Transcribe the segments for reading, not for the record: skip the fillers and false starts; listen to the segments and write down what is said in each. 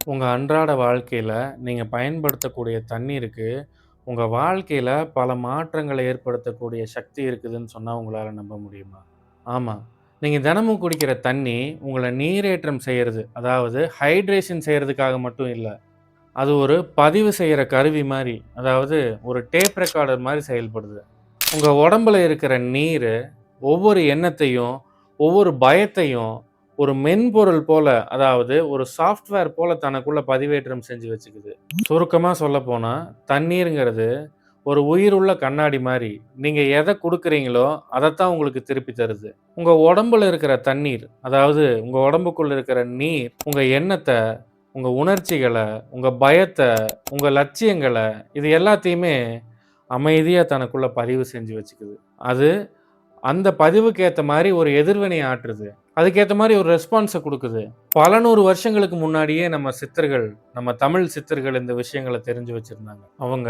உங்க அன்றாட வாழ்க்கையில நீங்க பயன்படுத்தக்கூடிய தண்ணீருக்கு, உங்க வாழ்க்கையில பல மாற்றங்கள ஏற்படுத்தக்கூடிய சக்தி இருக்குதுன்னு சொன்னா உங்களால நம்ப முடியுமா? ஆமா. நீங்க தினமும் குடிக்கிற தண்ணி, உங்கள நீரேற்றம் செய்யறது, அதாவது ஹைட்ரேஷன் செய்றதுக்காக மட்டும் இல்ல. அது ஒரு பதிவு செய்ற கருவி மாரி. அதாவது ஒரு டேப் ரெக்கார்டர் மாரி செயல்படுது. உங்க உடம்புல இருக்கிற நீரு, ஒவ்வொரு எண்ணத்தையும், ஒவ்வொரு பயத்தையும், ஒரு மென்பொருள் போல, அதாவது ஒரு சாஃப்ட்வேர் போல தனக்குள்ள பதிவேற்றம் செஞ்சு வச்சுக்குது. சுருக்கமா சொல்லப்போனா, தண்ணீருங்கிறது ஒரு உயிருள்ள கண்ணாடி மாரி. நீங்க எத குடுக்குறீங்களோ, அதத்தான் உங்களுக்கு திருப்பி தருது. உங்க உடம்புல இருக்கிற தண்ணீர், அதாவது உங்க உடம்புக்குள்ள இருக்கிற நீர், உங்க எண்ணத்த, உங்க உணர்ச்சிகள, உங்க பயத்த, உங்க லட்சியங்கள, இது எல்லாத்தையுமே அமைதியா தனக்குள்ள பதிவு செஞ்சு வச்சுக்குது. அது அந்த பதிவுக்கு ஏத்த மாரி ஒரு எதிர்வினை ஆற்றுது. அதுக்கேத்த மாரி ஒரு ரெஸ்பான்ஸ குடுக்குது. பல 100 வருஷங்களுக்கு முன்னாடியே நம்ம சித்தர்கள், நம்ம தமிழ் சித்தர்கள் இந்த விஷயங்கள தெரிஞ்சு வச்சிருந்தாங்க. அவங்க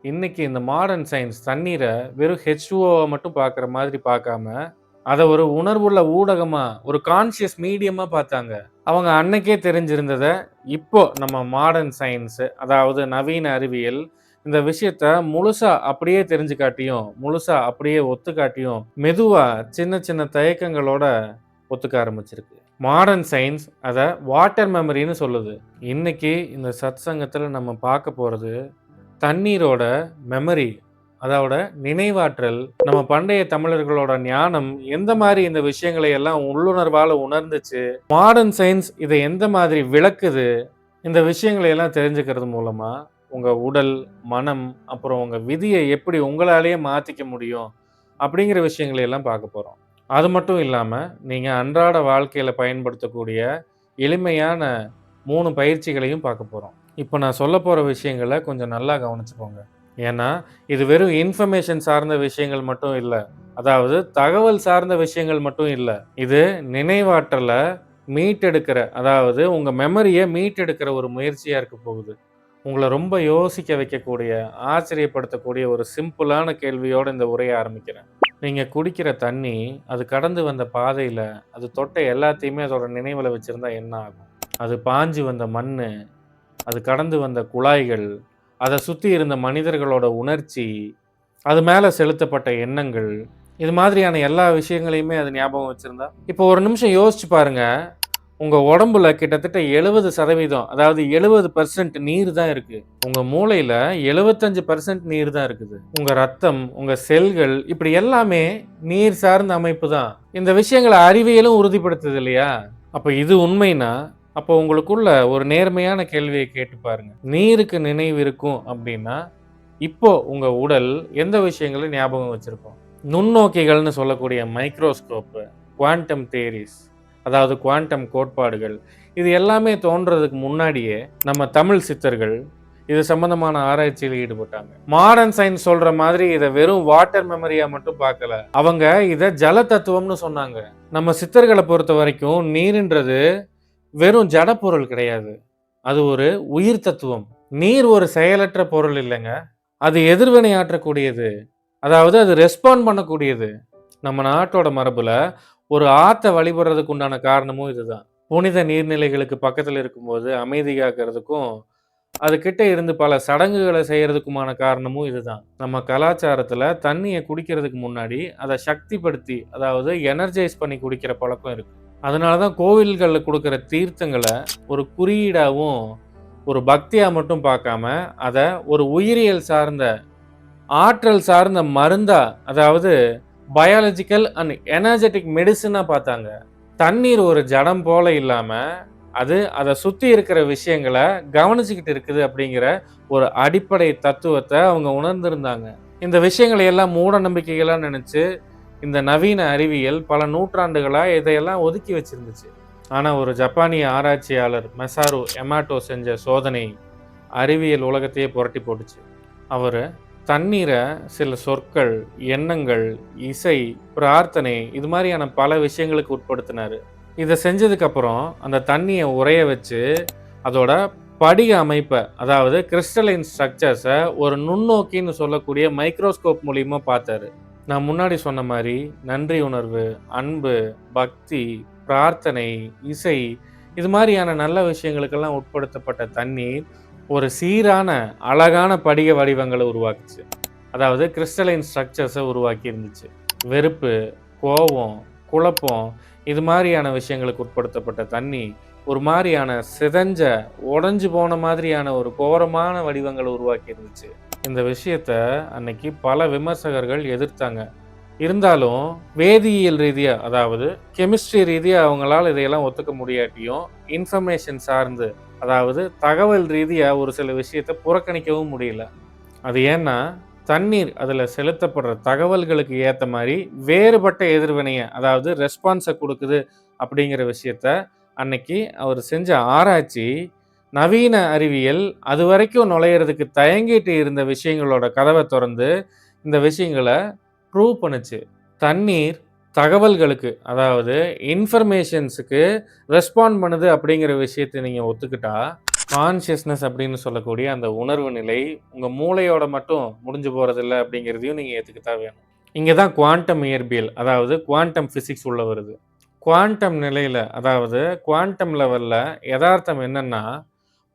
இன்னைக்கு இந்த மாடர்ன் சயன்ஸ் தண்ணீர வெறும் H2O மட்டும் பார்க்குற மாதிரி பார்க்காம, அத ஒரு உணர்வுள்ள ஊடகமா, ஒரு கான்ஷியஸ் மீடியமா பார்த்தாங்க. அவங்க அன்னைக்கே தெரிஞ்சிருந்தத, இப்போ நம்ம மாடர்ன் சயன்ஸ், அதாவது நவீன அறிவியல் இந்த விஷயத்த முழுசா அப்படியே தெரிஞ்சுக்காட்டியும், முழுசா அப்படியே ஒத்துக்காட்டியும், மெதுவா சின்ன சின்ன தயக்கங்களோட ஒத்துக்க ஆரம்பிச்சிருக்கு. மாடர்ன் சயன்ஸ் அத வாட்டர் மெமரின்னு சொல்லுது. இன்னைக்கு இந்த சத்சங்கத்துல நம்ம பார்க்க போறது, தண்ணீரோட மெமரி, அதோட நினைவாற்றல், நம்ம பண்டைய தமிழர்களோட ஞானம் எந்த மாரி இந்த விஷயங்களை எல்லாம் உள்ளுணர்வால உணர்ந்துச்சு, மாடர்ன் சயன்ஸ் இத எந்த மாதிரி விளக்குது, இந்த விஷயங்களை எல்லாம் தெரிஞ்சுக்கிறது மூலமா, உங்க உடல், மனம், அப்புறம் உங்க விதிய எப்படி உங்களாலேயே மாத்திக்க முடியும், அப்படிங்கிற விஷயங்களை எல்லாம் பார்க்க போறோம். அது மட்டும் இல்லாம, நீங்க அன்றாட வாழ்க்கையில பயன்படுத்தக்கூடிய எளிமையான 3 பயிற்சிகளையும் பார்க்க போறோம். இப்ப நான் சொல்லப் போற விஷயங்கள கொஞ்சம் நல்லா கவனிச்சுக்கோங்க. ஏன்னா, இது வெறும் இன்ஃபர்மேஷன் சார்ந்த விஷயங்கள் மட்டும் இல்ல. அதாவது தகவல் சார்ந்த விஷயங்கள் மட்டும் இல்ல. இது நினைவாற்றல மீட்டெடுக்கிற, அதாவது உங்க மெமரிய மீட்டெடுக்கிற ஒரு முயற்சியா இருக்க போகுது. உங்கள ரொம்ப யோசிக்க வைக்கக்கூடிய, ஆச்சரியப்படுத்தக்கூடிய ஒரு சிம்பிளான கேள்வியோட இந்த உரைய ஆரம்பிக்கிறேன். நீங்க குடிக்கிற தண்ணி, அது கடந்து வந்த பாதையில, அது தொட்ட எல்லாத்தையுமே அதோட நினைவுல வச்சிருந்தா என்ன ஆகும்? அது பாஞ்சு வந்த மண்ணு, அது கடந்து வந்த குழாய்கள், அத சுத்தி இருந்த மனிதர்களோட உணர்ச்சி, அது மேல செலுத்தப்பட்ட எண்ணங்கள், இது மாதிரியான எல்லா விஷயங்களையுமே அது ஞாபகம் வச்சிருந்தா, இப்போ ஒரு நிமிஷம் யோசிச்சு பாருங்க. உங்க உடம்புல கிட்டத்தட்ட 70% அதாவது 70% நீர் தான் இருக்கு. உங்க மூளையில 75% நீர் தான் இருக்குது. உங்க ரத்தம், உங்க செல்கள் இப்படி எல்லாமே நீர் சார்ந்த அமைப்பு தான். இந்த விஷயங்கள அறிவியலும் உறுதிப்படுத்துது இல்லையா? அப்ப இது உண்மைன்னா, அப்போ உங்களுக்குள்ள ஒரு நேர்மையான கேள்விய கேட்டு பாருங்க. நீருக்கு நினைவு இருக்கும் அப்படின்னா, இப்போ உங்க உடல் எந்த விஷயங்கள ஞாபகம் வச்சிருக்கும்? நுண்ணோக்கிகள்னு சொல்லக்கூடிய மைக்ரோஸ்கோப், குவாண்டம் தியரீஸ், அதாவது குவாண்டம் கோட்பாடுகள், இது எல்லாமே தோன்றதுக்கு முன்னாடியே நம்ம தமிழ் சித்தர்கள் இது சம்பந்தமான ஆராய்ச்சியில ஈடுபட்டாங்க. மாடர்ன் சயின்ஸ் சொல்ற மாதிரி இத வெறும் வாட்டர் மெமரியா மட்டும் பார்க்கல. அவங்க இத ஜல தத்துவம்னு சொன்னாங்க. நம்ம சித்தர்கள பொறுத்தவரைக்கும் நீருன்றது வெறும் ஜட பொருள் கிடையாது. அது ஒரு உயிர் தத்துவம். நீர் ஒரு செயலற்ற பொருள் இல்லங்க. அது எதிர்வினை ஆற்றக்கூடியது. அதாவது அது ரெஸ்பாண்ட் பண்ணக்கூடியது. நம்ம நாட்டோட மரபுல ஒரு ஆத்த வழிபடுறதுக்கு உண்டான காரணமும் இதுதான். புனித நீர்நிலைகளுக்கு பக்கத்துல இருக்கும்போது அமைதி காக்கிறதுக்கும், அது கிட்ட இருந்து பல சடங்குகள செய்யறதுக்குமான காரணமும் இதுதான். நம்ம கலாச்சாரத்துல தண்ணிய குடிக்கிறதுக்கு முன்னாடி அத சக்திப்படுத்தி, அதாவது எனர்ஜைஸ் பண்ணி குடிக்கிற பழக்கம் இருக்கு. அதனால தான் கோவில்கள்ல குடுக்கிற தீர்த்தங்கள ஒரு குறியீடாவும், ஒரு பக்தியா மட்டும் பார்க்காம, அத ஒரு உயிரியல் சார்ந்த, ஆற்றல் சார்ந்த மருந்தா, அதாவது பயாலஜிக்கல் அண்ட் எனர்ஜெட்டிக் மெடிசினா பார்த்தாங்க. தண்ணீர் ஒரு ஜடம் போல இல்லாம, அது அத சுத்தி இருக்கிற விஷயங்கள கவனிச்சுக்கிட்டு இருக்குது அப்படிங்கிற ஒரு அடிப்படை தத்துவத்த அவங்க உணர்ந்திருந்தாங்க. இந்த விஷயங்களை எல்லாம் மூட நம்பிக்கைகளா நெனச்சு, இந்த நவீன அறிவியல் பல நூற்றாண்டுகளா இதையெல்லாம் ஒதுக்கி வச்சிருந்துச்சு. ஆனா ஒரு ஜப்பானிய ஆராய்ச்சியாளர் மெசாரு எமாட்டோ செஞ்ச சோதனை அறிவியல் உலகத்தையே புரட்டி போட்டுச்சு. அவரு தண்ணீர சில சொற்கள், எண்ணங்கள், இசை, பிரார்த்தனை இது மாரியான பல விஷயங்களுக்கு உட்படுத்தினாரு. இத செஞ்சதுக்கு அப்புறம் அந்த தண்ணிய உறைய வச்சு, அதோட படிக அமைப்ப, அதாவது கிறிஸ்டலைன் ஸ்ட்ரக்சர்ஸ ஒரு நுண்ணோக்கின்னு சொல்லக்கூடிய மைக்ரோஸ்கோப் மூலியமா பார்த்தாரு. நான் முன்னாடி சொன்ன மாரி நன்றி உணர்வு, அன்பு, பக்தி, பிரார்த்தனை, இசை இது மாதிரியான நல்ல விஷயங்களுக்கெல்லாம் உட்படுத்தப்பட்ட தண்ணீர் ஒரு சீரான, அழகான படிக வடிவங்கள உருவாக்குச்சு. அதாவது கிறிஸ்டலைன் ஸ்ட்ரக்சர்ஸ உருவாக்கி இருந்துச்சு. வெறுப்பு, கோவம், குழப்பம் இது மாரியான விஷயங்களுக்கு உட்படுத்தப்பட்ட தண்ணி, ஒரு மாரியான சிதைஞ்ச, உடைஞ்சு போன மாதிரியான ஒரு கோரமான வடிவங்கள உருவாக்கி இருந்துச்சு. இந்த விஷயத்த அன்னைக்கு பல விமர்சகர்கள் எதிர்த்தாங்க. இருந்தாலும் வேதியியல் ரீதியா, அதாவது கெமிஸ்ட்ரி ரீதியா அவங்களால இதையெல்லாம் ஒத்துக்க முடியாட்டியும், இன்ஃபர்மேஷன் சார்ந்து, அதாவது தகவல் ரீதியா ஒரு சில விஷயத்த புறக்கணிக்கவும் முடியல. அது ஏன்னா, தண்ணீர் அதில செலுத்தப்படுற தகவல்களுக்கு ஏத்த மாரி வேறுபட்ட எதிர்வினைய, அதாவது ரெஸ்பான்ஸ குடுக்குது அப்படிங்கிற விஷயத்த, அன்னைக்கு அவர் செஞ்ச ஆராய்ச்சி, நவீன அறிவியல் அதுவரைக்கும் நுழையறதுக்கு தயங்கிட்டு இருந்த விஷயங்களோட கதவ தொறந்து, இந்த விஷயங்கள ப்ரூவ் பண்ணுச்சு. தண்ணீர் தகவல்களுக்கு, அதாவது இன்ஃபர்மேஷன்ஸுக்கு ரெஸ்பாண்ட் பண்ணுது அப்படிங்கிற விஷயத்த நீங்க ஒத்துக்கிட்டா, கான்ஷியஸ்னஸ் அப்படின்னு சொல்லக்கூடிய அந்த உணர்வு நிலை, உங்க மூளையோட மட்டும் முடிஞ்சு போறதில்ல அப்படிங்கிறதையும் நீங்க ஏத்துக்கத்தான் வேணும். இங்க தான் குவாண்டம் இயற்பியல், அதாவது குவாண்டம் பிசிக்ஸ் உள்ள வருது. குவாண்டம் நிலையில, அதாவது குவாண்டம் லெவல்ல எதார்த்தம் என்னன்னா,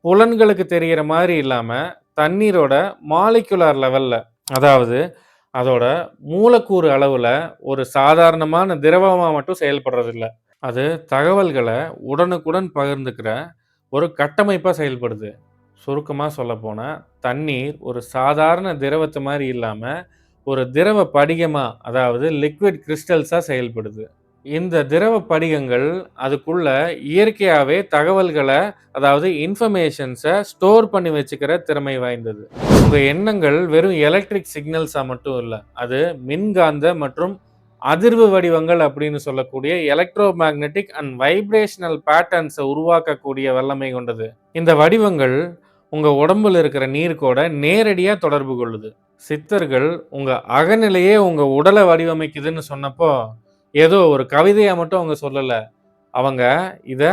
புலன்களுக்கு தெரியிற மாரி இல்லாம, தண்ணீரோட மாலிகுலார் லெவல்ல, அதாவது அதோட மூலக்கூறு அளவுல ஒரு சாதாரணமான திரவமா மட்டும் செயல்படுறதில்ல. அது தகவல்கள உடனுக்குடன் பகிர்ந்துக்கிற ஒரு கட்டமைப்பா செயல்படுது. சுருக்கமா சொல்லப்போனா, தண்ணீர் ஒரு சாதாரண திரவத்த மாரி இல்லாம, ஒரு திரவ படிகமா, அதாவது லிக்விட் கிரிஸ்டல்ஸா செயல்படுது. இந்த திரவ படிகங்கள் அதுக்குள்ள இயற்கையாவே தகவல்கள, அதாவது இன்ஃபர்மேஷன்ஸ ஸ்டோர் பண்ணி வச்சுக்கிற திறமை வாய்ந்தது. உங்க எண்ணங்கள் வெறும் எலக்ட்ரிக் சிக்னல்ஸா மட்டும் இல்ல. அது மின்காந்த மற்றும் அதிர்வு வடிவங்கள் அப்படின்னு சொல்லக்கூடிய எலக்ட்ரோ மேக்னெட்டிக் அண்ட் வைப்ரேஷனல் பேட்டர்ன்ஸ உருவாக்கக்கூடிய வல்லமை கொண்டது. இந்த வடிவங்கள் உங்க உடம்புல இருக்கிற நீர்க்கோட நேரடியா தொடர்பு கொள்ளுது. சித்தர்கள் உங்க அகநிலையே உங்க உடல வடிவமைக்குதுன்னு சொன்னப்போ, ஏதோ ஒரு கவிதையா மட்டும் அவங்க சொல்லல. அவங்க இத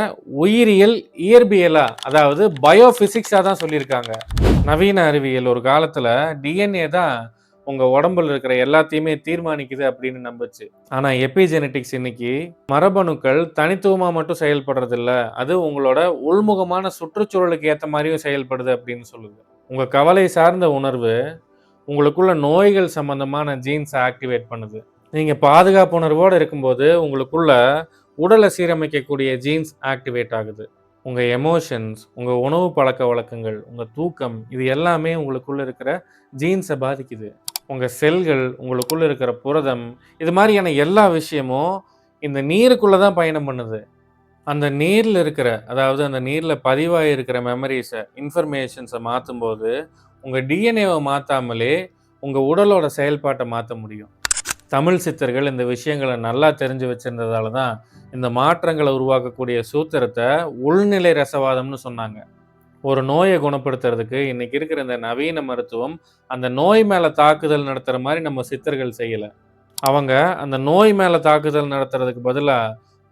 உயிரியல் இயற்பியலா, அதாவது பயோ பிசிக்ஸா தான் சொல்லியிருக்காங்க. நவீன அறிவியல் ஒரு காலத்துல டிஎன்ஏ தான் உங்க உடம்புல இருக்கிற எல்லாத்தையுமே தீர்மானிக்குது அப்படின்னு நம்புச்சு. ஆனா எபிஜெனடிக்ஸ் இன்னைக்கு மரபணுக்கள் தனித்துவமா மட்டும் செயல்படுறது இல்ல. அது உங்களோட உள்முகமான சுற்றுச்சூழலுக்கு ஏத்த மாதிரியும் செயல்படுது அப்படின்னு சொல்லுது. உங்க கவலை சார்ந்த உணர்வு உங்களுக்குள்ள நோய்கள் சம்பந்தமான ஜீன்ஸ ஆக்டிவேட் பண்ணுது. நீங்க பாதுகாப்பு உணர்வோட இருக்கும்போது உங்களுக்குள்ள உடல சீரமைக்கக்கூடிய ஜீன்ஸ் ஆக்டிவேட் ஆகுது. உங்க எமோஷன்ஸ், உங்க உணவு பழக்கவழக்கங்கள், உங்க தூக்கம் இது எல்லாமே உங்களுக்குள்ள இருக்கிற ஜீன்ஸ பாதிக்குது. உங்க செல்கள், உங்களுக்குள்ள இருக்கிற புரதம், இது மாரியான எல்லா விஷயமும் இந்த நீருக்குள்ள தான் பயணம் பண்ணுது. அந்த நீர்ல இருக்கிற, அதாவது அந்த நீர்ல பதிவாயிருக்கிற மெமரீஸ, இன்ஃபர்மேஷன்ஸ மாத்தும்போது, உங்க டிஎன்ஏவ மாத்தாமலே உங்க உடலோட செயல்பாட்ட மாத்த முடியும். தமிழ் சித்தர்கள் இந்த விஷயங்கள நல்லா தெரிஞ்சு வச்சிருந்ததால தான், இந்த மாற்றங்கள உருவாக்கக்கூடிய சூத்திரத்த உள்நிலை ரசவாதம்னு சொன்னாங்க. ஒரு நோய குணப்படுத்துறதுக்கு இன்னைக்கு இருக்கிற இந்த நவீன மருத்துவம், அந்த நோய் மேல தாக்குதல் நடத்துற மாரி நம்ம சித்தர்கள் செய்யல. அவங்க அந்த நோய் மேல தாக்குதல் நடத்துறதுக்கு பதிலா,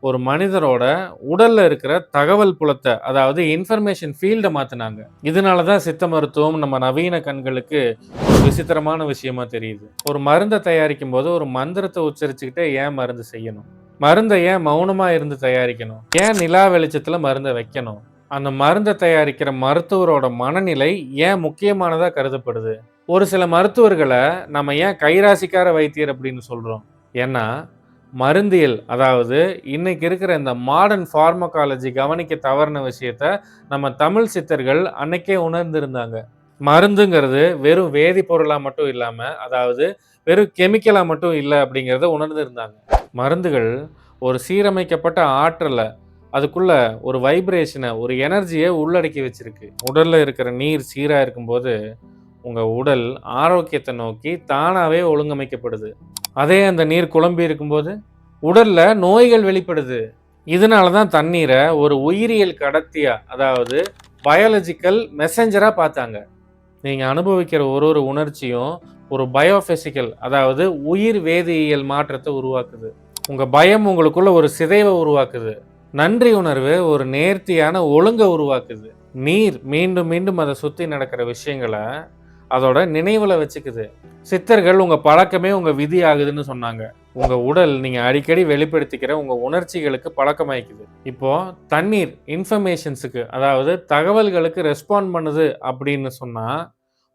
ஒரு மனிதரோட உடல்ல இருக்கிற தகவல் புலத்த, அதாவது இன்ஃபர்மேஷன் ஃபீல்ட மாத்துனாங்க. இதனால தான் சித்த மருத்துவம் நம்ம நவீன கண்களுக்கு ஒரு விசித்திரமான விஷயமா தெரியுது. ஒரு மருந்த தயாரிக்கும்போது ஒரு மந்திரத்த உச்சரிச்சுக்கிட்டே ஏன் மருந்து செய்யணும்? மருந்த ஏன் மௌனமா இருந்து தயாரிக்கணும்? ஏன் நிலா வெளிச்சத்துல மருந்த வைக்கணும்? அந்த மருந்த தயாரிக்கிற மருத்துவரோட மனநிலை ஏன் முக்கியமானதா கருதப்படுது? ஒரு சில மருத்துவர்கள நம்ம ஏன் கைராசிக்கார வைத்தியர் அப்படின்னு சொல்றோம்? ஏன்னா, மருந்தியல், அதாவது இன்னைக்கு இருக்கிற இந்த மாடர்ன் பார்மகாலஜி கவனிக்க தவறுன விஷயத்த நம்ம தமிழ் சித்தர்கள் அன்னைக்கே உணர்ந்திருந்தாங்க. மருந்துங்கிறது வெறும் வேதிப்பொருளா மட்டும் இல்லாம, அதாவது வெறும் கெமிக்கலா மட்டும் இல்ல அப்படிங்கிறத உணர்ந்திருந்தாங்க. மருந்துகள் ஒரு சீரமைக்கப்பட்ட ஆற்றல, அதுக்குள்ள ஒரு வைப்ரேஷன, ஒரு எனர்ஜிய உள்ளடக்கி வச்சிருக்கு. உடல்ல இருக்கிற நீர் சீரா இருக்கும்போது, உங்க உடல் ஆரோக்கியத்த நோக்கி தானாவே ஒழுங்கமைக்கப்படுது. அதே அந்த நீர் குழம்பி இருக்கும்போது, உடல்ல நோய்கள் வெளிப்படுது. இதனால தான் தண்ணீர ஒரு உயிரியல் கடத்தியா, அதாவது பயாலஜிக்கல் மெசஞ்சரா பார்த்தாங்க. நீங்க அனுபவிக்கிற ஒரு ஒரு உணர்ச்சியும் ஒரு பயோபிசிக்கல், அதாவது உயிர் வேதியியல் மாற்றத்த உருவாக்குது. உங்க பயம் உங்களுக்குள்ள ஒரு சிதைவ உருவாக்குது. நன்றி உணர்வு ஒரு நேர்த்தியான ஒழுங்க உருவாக்குது. நீர் மீண்டும் மீண்டும் அத சுத்தி நடக்கிற விஷயங்கள அதோட நினைவுல வச்சுக்குது. சித்தர்கள் உங்க பழக்கமே உங்க விதி ஆகுதுன்னு சொன்னாங்க. உங்க உடல் நீங்க அடிக்கடி வெளிப்படுத்திக்கிற உங்க உணர்ச்சிகளுக்கு பழக்கமாயிக்குது. இப்போ தண்ணீர் இன்ஃபர்மேஷன்ஸுக்கு அதாவது தகவல்களுக்கு ரெஸ்பாண்ட் பண்ணுது அப்படின்னு சொன்னா,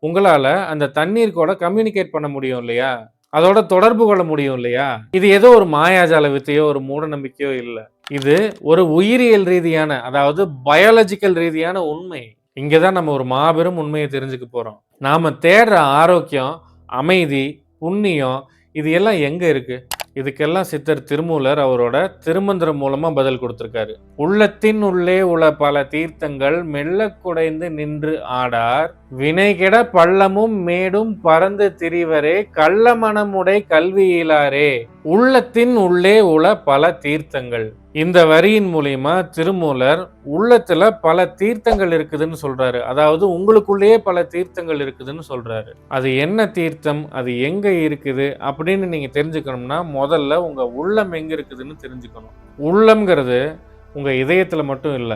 உங்களால அந்த தண்ணீர் கூட கம்யூனிகேட் பண்ண முடியும் இல்லையா? அதோட தொடர்பு கொள்ள முடியும் இல்லையா? இது ஏதோ ஒரு மாயாஜால வித்தையோ, ஒரு மூட நம்பிக்கையோ இல்ல. இது ஒரு உயிரியல் ரீதியான அதாவது பயாலஜிக்கல் ரீதியான உண்மை. இங்க தான் நம்ம ஒரு மாபெரும் உண்மைய தெரிஞ்சுக்க போறோம். நாம தேடுற ஆரோக்கியம், அமைதி, புண்ணியம் இது எல்லாம் எங்க இருக்கு? இதுக்கெல்லாம் சித்தர் திருமூலர் அவரோட திருமந்திரம் மூலமா பதில் கொடுத்திருக்காரு. உள்ளத்தின் உள்ளே உள்ள பல தீர்த்தங்கள் மெல்லக் குடைந்து நின்று ஆடார் வினைகெட பள்ளமும் மேடும் பறந்து திரிவரே கள்ள மனமுடை கல்வியிலாரே. உள்ளத்தின் உள்ளே உள்ள பல தீர்த்தங்கள். இந்த வரியின் மூலியமா திருமூலர் உள்ளத்துல பல தீர்த்தங்கள் இருக்குதுன்னு சொல்றாரு. அதாவது உங்களுக்குள்ளேயே பல தீர்த்தங்கள் இருக்குதுன்னு சொல்றாரு. அது என்ன தீர்த்தம், அது எங்க இருக்குது அப்படின்னு நீங்க தெரிஞ்சுக்கணும்னா முதல்ல உங்க உள்ளம் எங்க இருக்குதுன்னு தெரிஞ்சுக்கணும். உள்ளம்ங்கிறது உங்க இதயத்துல மட்டும் இல்ல,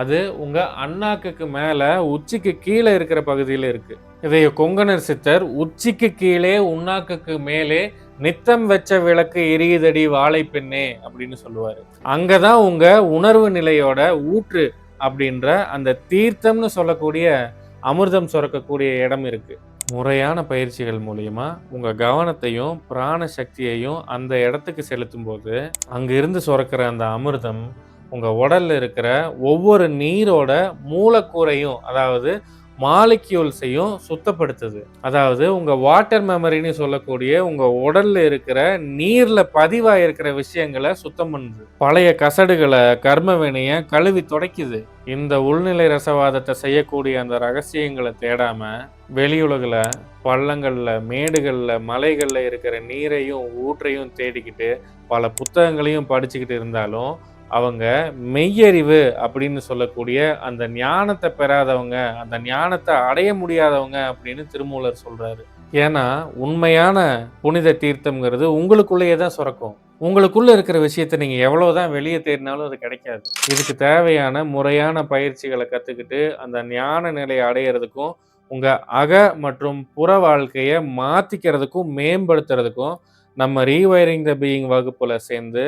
அது உங்க அண்ணாக்குக்கு மேல உச்சிக்கு கீழே இருக்கிற பகுதியில இருக்கு. இதைய கொங்கணர் சித்தர் உச்சிக்கு கீழே உண்ணாக்குக்கு மேலே நித்தம் வச்ச விளக்கு எரியுதடி வாழை பெண்ணே அப்படின்னு சொல்லுவாரு. அங்கதான் உங்க உணர்வு நிலையோட ஊற்று அப்படின்ற அந்த தீர்த்தம்னு சொல்லக்கூடிய அமிர்தம் சுரக்கக்கூடிய இடம் இருக்கு. முறையான பயிற்சிகள் மூலியமா உங்க கவனத்தையும் பிராண சக்தியையும் அந்த இடத்துக்கு செலுத்தும் போது அங்கிருந்து சுரக்கிற அந்த அமிர்தம் உங்க உடல்ல இருக்கிற ஒவ்வொரு நீரோட மூலக்கூறையும் அதாவது மாலிக்யூல்ஸையும் சுத்தப்படுத்துது. அதாவது உங்க வாட்டர் மெமரின்னு சொல்லக்கூடிய உங்க உடல்ல இருக்கிற நீர்ல பதிவாக இருக்கிற விஷயங்களை சுத்தம் பண்ணுது. பழைய கசடுகளை கர்ம வினைய கழுவி துடைக்குது. இந்த உள்நிலை ரசவாதத்தை செய்யக்கூடிய அந்த ரகசியங்களை தேடாம வெளியுலகில் பள்ளங்கள்ல மேடுகள்ல மலைகள்ல இருக்கிற நீரையும் ஊற்றையும் தேடிக்கிட்டு பல புத்தகங்களையும் படிச்சுக்கிட்டு இருந்தாலும் அவங்க மெய்யறிவு அப்படின்னு சொல்லக்கூடிய அந்த ஞானத்தை பெறாதவங்க, அந்த ஞானத்தை அடைய முடியாதவங்க அப்படின்னு திருமூலர் சொல்றாரு. ஏன்னா உண்மையான புனித தீர்த்தம்ங்கிறது உங்களுக்குள்ளேயே தான் சுரக்கும். உங்களுக்குள்ள இருக்கிற விஷயத்தை நீங்க எவ்வளவுதான் வெளியே தேடினாலும் அது கிடைக்காது. இதுக்கு தேவையான முறையான பயிற்சிகளை கத்துக்கிட்டு அந்த ஞான நிலையை அடையிறதுக்கும் உங்க அக மற்றும் புற வாழ்க்கையை மாத்திக்கிறதுக்கும் மேம்படுத்துறதுக்கும் நம்ம ரீவைரிங் த பீயிங் வகுப்புல சேர்ந்து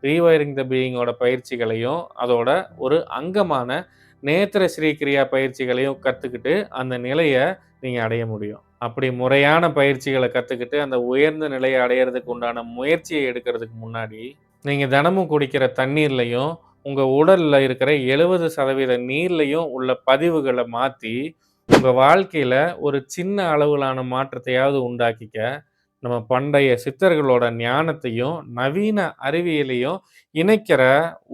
ரீவைரிங் த பீயிங்கோட பயிற்சிகளையும் அதோட ஒரு அங்கமான நேத்திர ஸ்ரீகிரியா பயிற்சிகளையும் கற்றுக்கிட்டு அந்த நிலையை நீங்கள் அடைய முடியும். அப்படி முறையான பயிற்சிகளை கற்றுக்கிட்டு அந்த உயர்ந்த நிலையை அடையிறதுக்கு உண்டான முயற்சியை எடுக்கிறதுக்கு முன்னாடி நீங்கள் தினமும் குடிக்கிற தண்ணீர்லையும் உங்கள் உடலில் இருக்கிற 70% நீர்லையும் உள்ள பதிவுகளை மாற்றி உங்கள் வாழ்க்கையில் ஒரு சின்ன அளவிலான மாற்றத்தையாவது உண்டாக்கிக்க நம்ம பண்டைய சித்தர்களோட ஞானத்தையும் நவீன அறிவியலையும் இணைக்கிற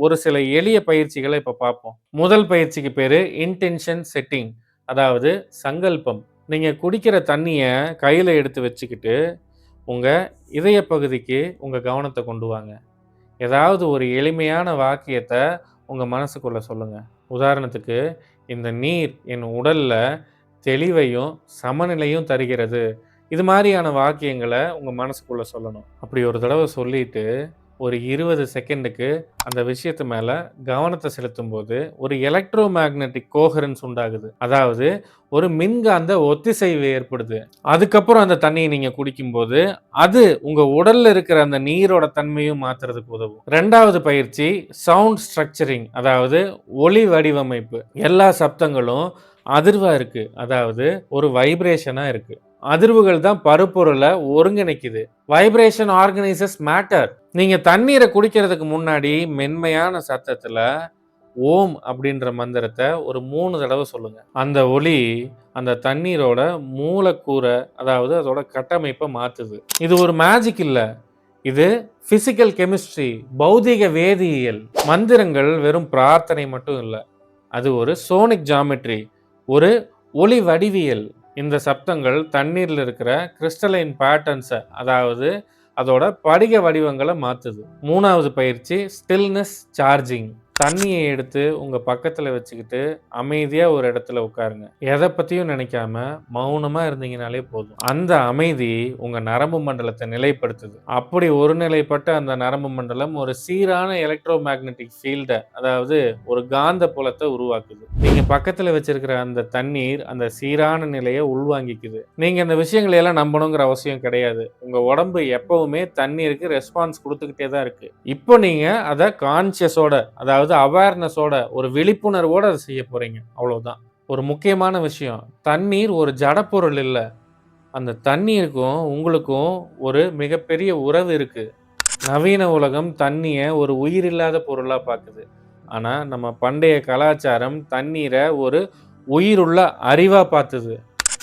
ஒரு சில எளிய பயிற்சிகளை இப்போ பார்ப்போம். முதல் பயிற்சிக்கு பேரு இன்டென்ஷன் செட்டிங், அதாவது சங்கல்பம். நீங்க குடிக்கிற தண்ணியை கையில எடுத்து வச்சுக்கிட்டு உங்க இதய பகுதிக்கு உங்க கவனத்தை கொண்டு வாங்க. ஏதாவது ஒரு எளிமையான வாக்கியத்தை உங்க மனசுக்குள்ள சொல்லுங்க. உதாரணத்துக்கு, இந்த நீர் என் உடல்ல தெளிவையும் சமநிலையும் தருகிறது. இது மாதிரியான வாக்கியங்களை உங்க மனசுக்குள்ள சொல்லணும். அப்படி ஒரு தடவை சொல்லிட்டு ஒரு 20 செகண்டுக்கு அந்த விஷயத்து மேல கவனத்தை செலுத்தும் போது ஒரு எலக்ட்ரோ மேக்னெட்டிக் கோஹரன்ஸ் உண்டாகுது. அதாவது ஒரு மின்காந்த ஒத்திசைவு ஏற்படுது. அதுக்கப்புறம் அந்த தண்ணியை நீங்க குடிக்கும்போது அது உங்க உடல்ல இருக்கிற அந்த நீரோட தன்மையும் மாத்துறதுக்கு உதவும். ரெண்டாவது பயிற்சி சவுண்ட் ஸ்ட்ரக்சரிங், அதாவது ஒலி வடிவமைப்பு. எல்லா சப்தங்களும் அதிர்வா இருக்கு, அதாவது ஒரு வைப்ரேஷனா இருக்கு. அதிர்வுகள் தான் பருப்பொருளை ஒருங்கிணைக்குது. Vibration ஆர்கனைசஸ் matter. நீங்க தண்ணீரை குடிக்கிறதுக்கு முன்னாடி மென்மையான சத்தத்துல ஓம் அப்படின்ற மந்திரத்தை ஒரு 3 தடவை சொல்லுங்க. அந்த ஒலி அந்த தண்ணீரோட மூலக்கூறை அதாவது அதோட கட்டமைப்பை மாத்துது. இது ஒரு மேஜிக் இல்ல, இது பிசிக்கல் கெமிஸ்ட்ரி, பௌதிக வேதியியல். மந்திரங்கள் வெறும் பிரார்த்தனை மட்டும் இல்லை, அது ஒரு சோனிக் ஜாமெட்ரி, ஒரு ஒளி வடிவியல். இந்த சப்தங்கள் தண்ணீரில் இருக்கிற கிறிஸ்டலைன் பேட்டர்ன்ஸை அதாவது அதோட படிக வடிவங்களை மாற்றுது. மூணாவது பயிற்சி ஸ்டில்னஸ் சார்ஜிங். தண்ணிய எடுத்து உங்க பக்கத்துல வச்சுக்கிட்டு, அமைதியா ஒரு இடத்துல உட்காருங்க. எத பத்தியும் நினைக்காம, மௌனமா இருந்தீங்கனாலே போதும். அந்த அமைதி உங்க நரம்பு மண்டலத்த நிலைப்படுத்துது. அப்படி ஒருநிலைப்பட்ட அந்த நரம்பு மண்டலம் ஒரு சீரான எலக்ட்ரோ மேக்னெட்டிக் ஃபீல்ட, அதாவது ஒரு காந்த புலத்த உருவாக்குது. நீங்க பக்கத்துல வச்சிருக்கிற அந்த தண்ணீர், அந்த சீரான நிலைய உள்வாங்கிக்குது. நீங்க இந்த விஷயங்களை எல்லாம் நம்பணுங்கிற அவசியம் கிடையாது. உங்க உடம்பு எப்பவுமே தண்ணீருக்கு ரெஸ்பான்ஸ் குடுத்துக்கிட்டே தான் இருக்கு. இப்போ நீங்க அத கான்ஷியஸோட, அதாவது அவேர்னஸோட, ஒரு விழிப்புணர்வோட அத செய்ய போறீங்க. அவ்வளவுதான். ஒரு முக்கியமான விஷயம். தண்ணீர் ஒரு ஜடப்பொருள் இல்ல. அந்த தண்ணீருக்கும், உங்களுக்கும் ஒரு மிகப்பெரிய உறவு இருக்கு. நவீன உலகம் தண்ணிய ஒரு உயிரில்லாத பொருளா பாக்குது. ஆனா, நம்ம பண்டைய கலாச்சாரம் தண்ணீர ஒரு உயிருள்ள அறிவா பாத்தது.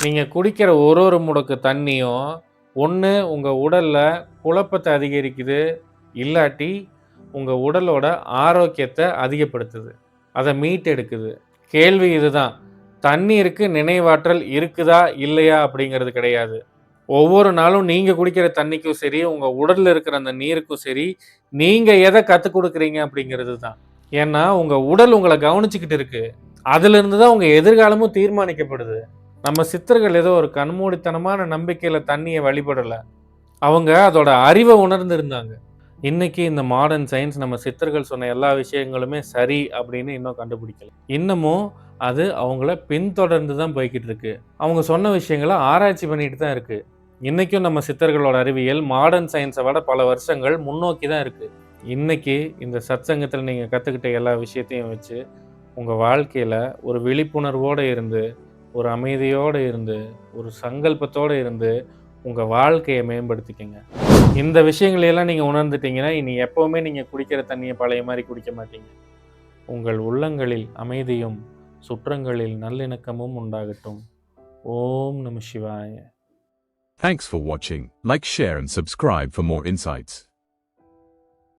நீங்க குடிக்கிற ஒரு முடக்கு தண்ணியும், ஒண்ணு உங்க உடல்ல குழப்பத்த அதிகரிக்குது, இல்லாட்டி உங்க உடலோட ஆரோக்கியத்த அதிகப்படுத்துது. அத மீட்டெடுக்குது. கேள்வி இதுதான். தண்ணீருக்கு நினைவாற்றல் இருக்குதா? இல்லையா? அப்படிங்கிறது கிடையாது. ஒவ்வொரு நாளும் நீங்க குடிக்கிற தண்ணிக்கும் சரி, உங்க உடல்ல இருக்கிற அந்த நீருக்கும் சரி, நீங்க எத கத்துக் குடுக்குறீங்க அப்படிங்கிறது தான். ஏன்னா, உங்க உடல் உங்கள கவனிச்சுக்கிட்டு இருக்கு. அதிலிருந்து தான் உங்க எதிர்காலமும் தீர்மானிக்கப்படுது. நம்ம சித்தர்கள் ஏதோ ஒரு கண்மூடித்தனமான நம்பிக்கையில தண்ணிய வழிபடல. அவங்க அதோட அறிவ உணர்ந்திருந்தாங்க. இன்னைக்கு இந்த மாடர்ன் சயின்ஸ் நம்ம சித்தர்கள் சொன்ன எல்லா விஷயங்களுமே சரி அப்படின்னு இன்னும் கண்டுபிடிக்கல. இன்னமும் அது அவங்கள பின்தொடர்ந்து தான் போய்க்கிட்டு இருக்கு. அவங்க சொன்ன விஷயங்கள ஆராய்ச்சி பண்ணிட்டு தான் இருக்கு. இன்னைக்கும் நம்ம சித்தர்களோட அறிவியல் மாடர்ன் சயின்ஸை விட பல வருஷங்கள் முன்னோக்கி தான் இருக்கு. இன்னைக்கு இந்த சத்சங்கத்தில் நீங்க கத்துக்கிட்ட எல்லா விஷயத்தையும் வச்சு உங்க வாழ்க்கையில ஒரு விழிப்புணர்வோட இருந்து, ஒரு அமைதியோட இருந்து, ஒரு சங்கல்பத்தோட இருந்து உங்க வாழ்க்கைய மேம்படுத்திக்கங்க. இந்த விஷயங்களை எல்லாம் நீங்க உணர்ந்துட்டீங்கன்னா, இனி எப்பவுமே நீங்க குடிக்கிற தண்ணீய பழைய மாரி குடிக்க மாட்டீங்க. உங்கள் உள்ளங்களில் அமைதியும், சுற்றங்களில் நல்லிணக்கமும் உண்டாகட்டும். ஓம் நம சிவாய. Thanks for watching. Like, share and subscribe for more insights.